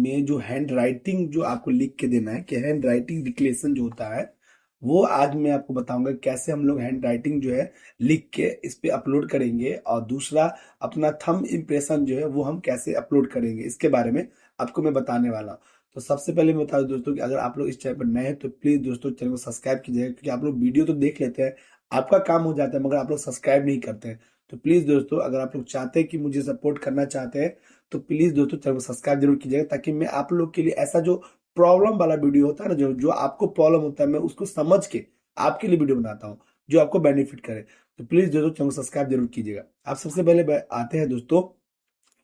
में जो hand writing जो आपको लिख के देना है कि हैंड राइटिंग डिक्लेरेशन जो होता है वो आज मैं आपको बताऊंगा कैसे हम लोग हैंड राइटिंग जो है लिख के इस पे अपलोड करेंगे, और दूसरा अपना थंब इम्प्रेशन जो है वो हम कैसे अपलोड करेंगे इसके बारे में आपको मैं बताने वाला हूँ। तो सबसे पहले मैं बता दूं दोस्तों कि अगर आप लोग इस चैनल पर नए हैं तो प्लीज दोस्तों चैनल को सब्सक्राइब कीजिएगा, क्योंकि आप लोग वीडियो तो देख लेते हैं, आपका काम हो जाता है, मगर आप लोग सब्सक्राइब नहीं करते हैं। तो प्लीज दोस्तों अगर आप लोग चाहते हैं कि मुझे सपोर्ट करना चाहते हैं तो प्लीज दोस्तों चैनल को सब्सक्राइब जरूर कीजिएगा, ताकि मैं आप लोग के लिए ऐसा जो प्रॉब्लम वाला वीडियो होता है ना, जो जो आपको प्रॉब्लम होता है, मैं उसको समझ के आपके लिए वीडियो बनाता हूँ जो आपको बेनिफिट करे। तो प्लीज दोस्तों चैनल को सब्सक्राइब जरूर कीजिएगा। आप सबसे पहले आते हैं दोस्तों,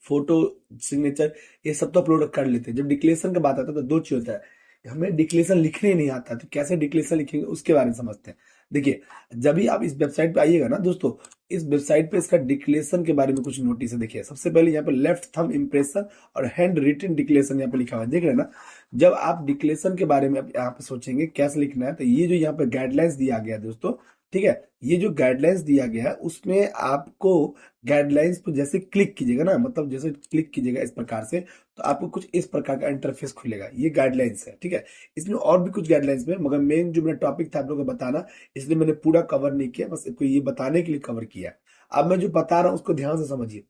फोटो, सिग्नेचर, ये सब तो अपलोड कर लेते हैं। जब डिक्लेरेशन का बात आता है तो दो चीज होता है, हमें डिक्लेरेशन लिखने ही नहीं आता, तो कैसे डिक्लेरेशन लिखेंगे उसके बारे में समझते हैं। देखिए, जब भी आप इस वेबसाइट पे आइएगा ना दोस्तों, इस वेबसाइट पे इसका डिक्लेरेशन के बारे में कुछ नोटिस है। देखिए, सबसे पहले यहाँ पे लेफ्ट थंब इम्प्रेशन और हैंड रिटन डिक्लेरेशन यहाँ पे लिखा हुआ है, देख रहे हैं ना। जब आप डिक्लेरेशन के बारे में यहाँ पे सोचेंगे कैसे लिखना है, तो ये जो यहाँ पे गाइडलाइंस दिया गया है दोस्तों, ठीक है, ये जो गाइडलाइंस दिया गया है उसमें आपको गाइडलाइंस पर जैसे क्लिक कीजिएगा ना, मतलब जैसे क्लिक कीजिएगा इस प्रकार से, तो आपको कुछ इस प्रकार का इंटरफेस खुलेगा। ये गाइडलाइंस है, ठीक है। इसमें और भी कुछ गाइडलाइंस में, मगर मेन जो मेरा टॉपिक था आप लोगों को बताना, इसलिए मैंने पूरा कवर नहीं किया, बस आपको ये बताने के लिए कवर किया। अब मैं जो बता रहा हूँ उसको ध्यान से समझिए।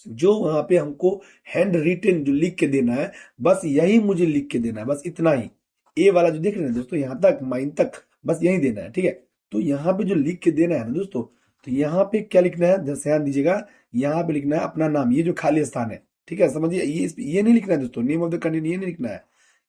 जो वहां पे हमको हैंड रिटन जो लिख के देना है, बस यही मुझे लिख के देना है, बस इतना ही। ए वाला जो देख रहे हैं दोस्तों, यहाँ तक माइन तक बस यही देना है, ठीक है। तो यहाँ पे जो लिख के देना है ना दोस्तों, तो यहाँ पे क्या लिखना है, जैसे ध्यान दीजिएगा, यहाँ पे लिखना है अपना नाम, ये जो खाली स्थान है, ठीक है, समझिए। ये नहीं लिखना है दोस्तों, नेम ऑफ द कैंडिडेट ये नहीं लिखना है।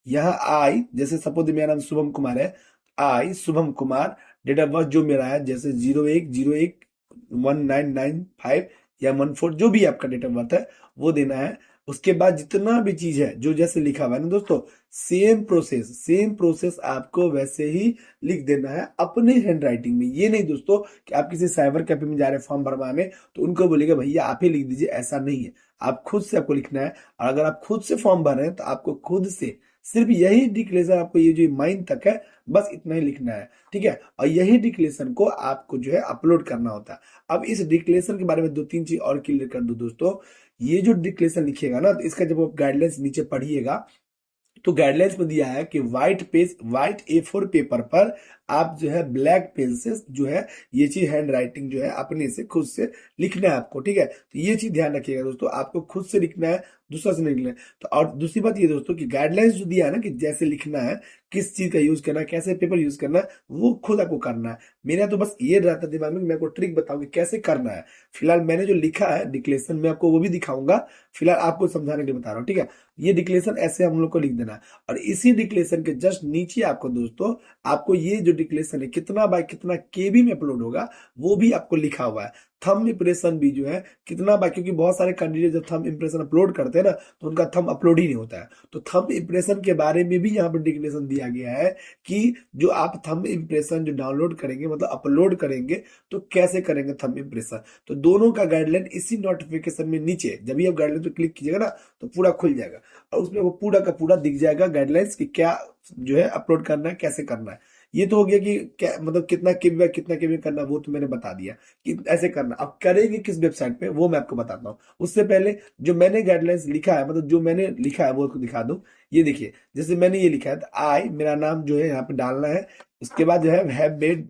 यहाँ आई, जैसे सपोज मेरा नाम शुभम कुमार है, I Shubham Kumar, date of birth जो मेरा है, जैसे 01/01/1995 या 14, जो भी आपका डेट ऑफ बर्थ है वो देना है। उसके बाद जितना भी चीज है जो जैसे लिखा हुआ है ना दोस्तों, सेम प्रोसेस आपको वैसे ही लिख देना है अपने हैंड राइटिंग में। ये नहीं दोस्तों कि आप किसी साइबर कैफे में जा रहे हैं फॉर्म भरवाने, तो उनको बोलेगा भैया आप ही लिख दीजिए, ऐसा नहीं है। आप खुद से आपको लिखना है, और अगर आप खुद से फॉर्म भर रहे हैं तो आपको खुद से सिर्फ यही डिक्लेरेशन, आपको ये जो माइन तक है बस इतना ही लिखना है, ठीक है। और यही डिक्लेरेशन को आपको जो है अपलोड करना होता है। अब इस डिक्लेरेशन के बारे में दो तीन चीज और क्लियर कर दूं दोस्तों। ये जो डिक्लेरेशन लिखिएगा ना, तो इसका जब आप गाइडलाइंस नीचे पढ़िएगा, तो गाइडलाइंस में दिया है कि व्हाइट A4 पेपर पर आप जो है ब्लैक पेन से जो है ये चीज हैंड राइटिंग जो है अपने से खुद से लिखना है आपको, ठीक है। तो ये चीज ध्यान रखिएगा दोस्तों, आपको खुद से लिखना है, दूसरा से नहीं लिखना है। तो और दूसरी बात ये दोस्तों कि गाइडलाइंस जो दिया है ना कि जैसे लिखना है, किस चीज का यूज करना है, कैसे पेपर यूज करना है, वो खुद आपको करना है। मेरा तो बस ये रहता है दिमाग में, मैं आपको ट्रिक बताऊं कि कैसे करना है। फिलहाल मैंने जो लिखा है डिक्लेरेशन में आपको वो भी दिखाऊंगा, फिलहाल आपको समझाने के लिए बता रहा हूँ, ठीक है। ये डिक्लेरेशन ऐसे हम लोग को लिख देना है, और इसी डिक्लेरेशन के जस्ट नीचे आपको दोस्तों, आपको ये जो डिक्लेरेशन है कितना बाय कितना केबी में अपलोड होगा वो भी आपको लिखा हुआ है। थंब इम्प्रेशन भी जो है कितना बाय, क्योंकि बहुत सारे कैंडिडेट जब थंब इम्प्रेशन अपलोड करते हैं ना, तो उनका थंब अपलोड ही नहीं होता है। तो थंब इम्प्रेशन के बारे में भी यहाँ पर डिक्लेरेशन दिया गया है कि जो आप थंब इम्प्रेशन जो डाउनलोड करेंगे, मतलब अपलोड करेंगे, तो कैसे करेंगे थंब इम्प्रेशन। तो दोनों का गाइडलाइन इसी नोटिफिकेशन में नीचे, जब भी आप गाइडलाइन पे क्लिक कीजिएगा ना, तो पूरा खुल जाएगा, और उसमें वो पूरा का पूरा दिख जाएगा गाइडलाइंस कि क्या जो है अपलोड करना है, कैसे करना है। ये तो हो गया कि क्या मतलब कितना केबी कितना केबी करना, वो तो मैंने बता दिया कि ऐसे करना। अब करेंगे किस वेबसाइट पे वो मैं आपको बताता हूँ। उससे पहले जो मैंने गाइडलाइंस लिखा है, मतलब जो मैंने लिखा है वो आपको दिखा दूं। ये देखिए, जैसे मैंने ये लिखा है, तो आई मेरा नाम जो है यहाँ पे डालना है। उसके बाद जो है हैव मेड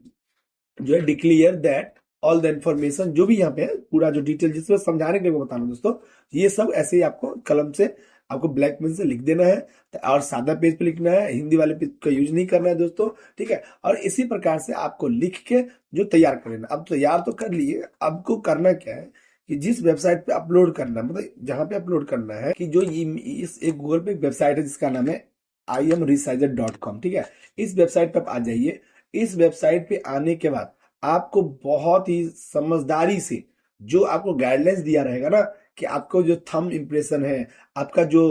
जो है declare that all the information, जो भी यहाँ पे है पूरा जो डिटेल, जिसमें समझाने के लिए मैं बता रहा हूँ दोस्तों, ये सब ऐसे ही आपको कलम से, आपको ब्लैक पेन से लिख देना है। और सादा पेज पे लिखना है, हिंदी वाले पेज का यूज नहीं करना है दोस्तों, ठीक है। और इसी प्रकार से आपको लिख के जो तैयार कर लेना। अब तैयार तो कर लिए, आपको करना क्या है कि जिस वेबसाइट पे अपलोड करना है, मतलब जहां पे अपलोड करना है, कि जो इस एक गूगल पे एक वेबसाइट है जिसका नाम है imresearcher.com, ठीक है। इस वेबसाइट पे आप आ जाइए। इस वेबसाइट पे आने के बाद आपको बहुत ही समझदारी से जो आपको गाइडलाइंस दिया रहेगा ना, कि आपको जो थंब इम्प्रेशन है, आपका जो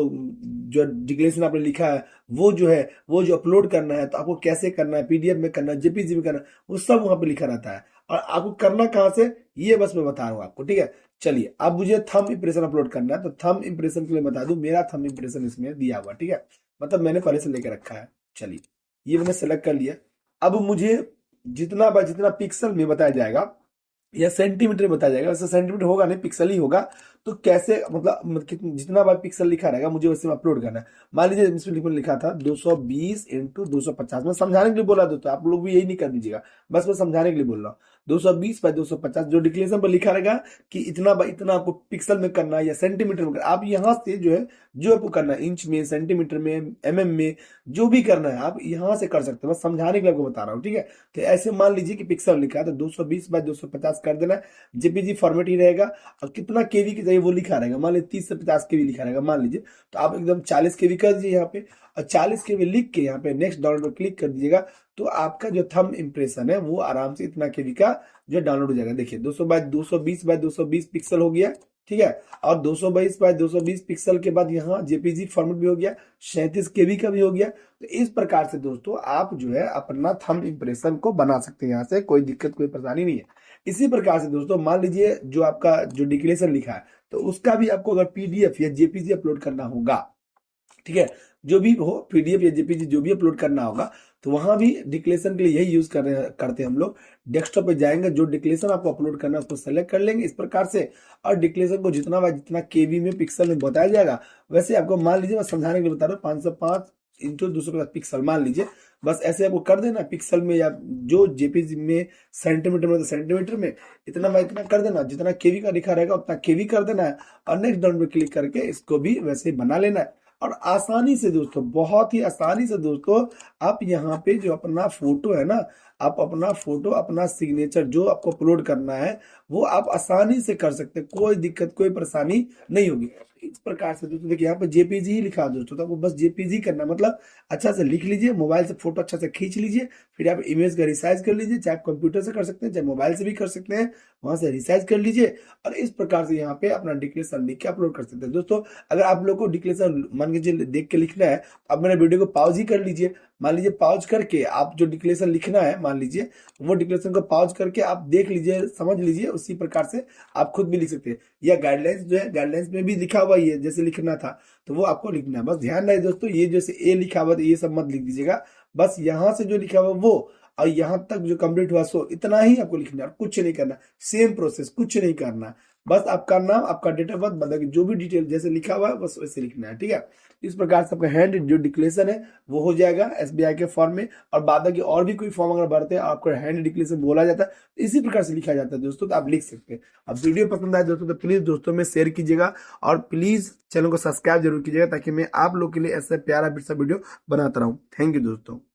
जो डिक्लेरेशन आपने लिखा है, वो जो है वो जो अपलोड करना है, तो आपको कैसे करना है, पीडीएफ में करना है, जेपीजी में करना है, वो सब वहां पे लिखा रहता है। और आपको करना कहाँ से, ये बस मैं बता रहा हूँ आपको, ठीक है। चलिए, अब मुझे थंब इम्प्रेशन अपलोड करना है, तो थंब इम्प्रेशन के लिए बता दूं, मेरा थंब इम्प्रेशन इसमें दिया हुआ, ठीक है, मतलब मैंने पहले से लेकर रखा है। चलिए, ये मैंने सेलेक्ट कर लिया। अब मुझे जितना बाय जितना पिक्सल में बताया जाएगा, या सेंटीमीटर में बताया जाएगा। वैसे सेंटीमीटर होगा नहीं, पिक्सल ही होगा। तो कैसे मतलब जितना बार पिक्सल लिखा रहेगा मुझे वैसे में अपलोड करना है। मान लीजिए इसमें लिखा था 220 इंटू 250, मैं समझाने के लिए बोला दोस्तों, आप लोग भी यही नहीं कर दीजिएगा, बस मैं समझाने के लिए बोल रहा हूँ। 220 बाय 250 जो डिक्लेरेशन पर लिखा रहेगा कि इतना बाय इतना आपको पिक्सल में करना है या सेंटीमीटर में करना, आप यहाँ से जो है जो आपको करना है, इंच में, सेंटीमीटर में, में, जो भी करना है आप यहाँ से कर सकते हैं। मैं समझाने के लिए आपको बता रहा हूँ, ठीक है। तो ऐसे मान लीजिए कि पिक्सल लिखा है तो 220 बाय 250 कर देना, जेपीजी फॉर्मेट ही रहेगा। और कितना केवी की चाहिए वो लिखा रहेगा, मान लीजिए 30 से 50 केवी लिखा रहेगा मान लीजिए, तो आप एकदम 40 केवी कर दीजिए यहाँ पे। और 40 केवी लिख के यहाँ पे नेक्स्ट डाउनलोड पर क्लिक कर दीजिएगा, तो आपका जो थंब इंप्रेशन है वो आराम से इतना केवी का जो डाउनलोड हो जाएगा। देखिए 220 बाय 220 पिक्सल हो गया, ठीक है। और 222 बाय 220 पिक्सल के बाद यहाँ जेपीजी फॉर्मेट भी हो गया, 37 केवी का भी हो गया। तो इस प्रकार से दोस्तों आप जो है अपना थंब इंप्रेशन को बना सकते हैं, यहाँ से कोई दिक्कत कोई परेशानी नहीं है। इसी प्रकार से दोस्तों मान लीजिए जो आपका जो डिक्लेरेशन लिखा है तो उसका भी आपको अगर पीडीएफ या जेपीजी अपलोड करना होगा, ठीक है, जो भी हो पीडीएफ या जेपीजी जो भी अपलोड करना होगा, तो वहां भी डिक्लेरेशन के लिए यही यूज करते हैं हम लोग। डेस्कटॉप पे जाएंगे, जो डिक्लेरेशन आपको अपलोड करना है उसको सेलेक्ट कर लेंगे इस प्रकार से, और डिक्लेरेशन को जितना केवी में पिक्सल में बताया जाएगा वैसे आपको, मान लीजिए मैं समझाने के लिए बता रहा हूँ, 505 इंटू 250 पिक्सल मान लीजिए, बस ऐसे आपको कर देना पिक्सल में, या जो जेपीजी में सेंटीमीटर में तो सेंटीमीटर में, इतना बाय इतना कर देना, जितना केवी का लिखा रहेगा उतना केवी कर देना है। और नेक्स्ट डाउन पे क्लिक करके इसको भी वैसे ही बना लेना है। और आसानी से दोस्तों, बहुत ही आसानी से दोस्तों, आप यहाँ पे जो अपना फोटो है ना, आप अपना फोटो, अपना सिग्नेचर जो आपको अपलोड करना है वो आप आसानी से कर सकते हैं, कोई दिक्कत कोई परेशानी नहीं होगी। इस प्रकार से दोस्तों देखिए यहाँ पे जेपीजी ही लिखा है दोस्तों, तो आपको बस जेपीजी करना, मतलब अच्छा से लिख लीजिए, मोबाइल से फोटो अच्छा से खींच लीजिए, फिर आप इमेज का रिसाइज कर लीजिए, चाहे कंप्यूटर से कर सकते हैं चाहे मोबाइल से भी कर सकते हैं, वहां से रिसाइज कर लीजिए। और इस प्रकार से यहाँ पे अपना डिक्लेरेशन लिख के अपलोड कर सकते हैं दोस्तों। अगर आप लोग को डिक्लेरेशन मान के देख के लिखना है, आप मेरे वीडियो को पॉज ही कर लीजिए, मान लीजिए पॉज करके आप जो डिक्लेरेशन लिखना है मान लीजिए वो डिक्लेरेशन को पॉज करके आप देख लीजिए, समझ लीजिए, उसी प्रकार से आप खुद भी लिख सकते हैं। या गाइडलाइंस जो है, गाइडलाइंस में भी लिखा हुआ ही है जैसे लिखना था, तो वो आपको लिखना है। बस ध्यान रहे दोस्तों, ये जैसे ए लिखा हुआ ये सब मत लिख दीजिएगा, बस यहाँ से जो लिखा हुआ वो और यहाँ तक जो कंप्लीट हुआ सो इतना ही आपको लिखना है, कुछ नहीं करना। सेम प्रोसेस, कुछ नहीं करना, बस आपका नाम, आपका डेट ऑफ बर्थ, मतलब जो भी डिटेल जैसे लिखा हुआ है बस वैसे लिखना है, ठीक है। इस प्रकार से आपका हैंड जो डिक्लेरेशन है वो हो जाएगा एसबीआई के फॉर्म में। और बाद की और भी कोई फॉर्म अगर भरते हैं आपको हैंड डिक्लेरेशन बोला जाता है, तो इसी प्रकार से लिखा जाता है दोस्तों, तो आप लिख सकते हैं। अब वीडियो पसंद आए दोस्तों तो प्लीज दोस्तों में शेयर कीजिएगा, और प्लीज चैनल को सब्सक्राइब जरूर कीजिएगा, ताकि मैं आप लोग के लिए ऐसा प्यारा वीडियो बनाता रहूं। थैंक यू दोस्तों।